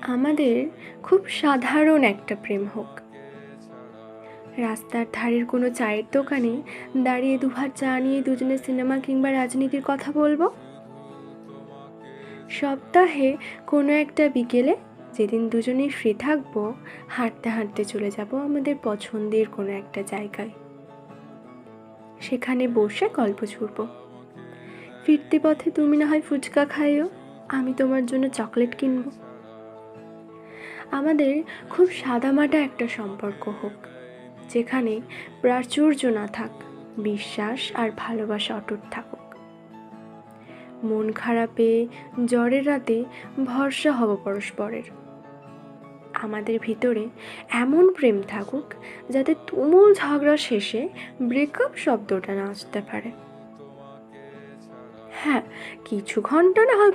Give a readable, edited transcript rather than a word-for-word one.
আমাদের খুব সাধারণ একটা প্রেম হোক। রাস্তার ধারের কোনো চায়ের দোকানে দাঁড়িয়ে দুহাত চা নিয়ে দুজনে সিনেমা কিংবা রাজনীতির কথা বলবো। সপ্তাহে কোনো একটা বিকেলে, যেদিন দুজনেই ফ্রি থাকবো, হাঁটতে হাঁটতে চলে যাব আমাদের পছন্দের কোনো একটা জায়গায়। সেখানে বসে গল্প ছুড়ব। ফিরতি পথে তুমি না হয় ফুচকা খাইও, আমি তোমার জন্য চকলেট কিনব। আমাদের খুব সাদামাটা একটা সম্পর্ক হোক, যেখানে প্রাচুর্য না থাক, বিশ্বাস আর ভালোবাসা অটুট থাকুক। মন খারাপে, জ্বরের রাতে ভরসা হব পরস্পরের। আমাদের ভিতরে এমন প্রেম থাকুক যাতে তুমুল ঝগড়া শেষে ব্রেকআপ শব্দটা না আসতে পারে। হ্যাঁ, কিছু ঘন্টা না হয়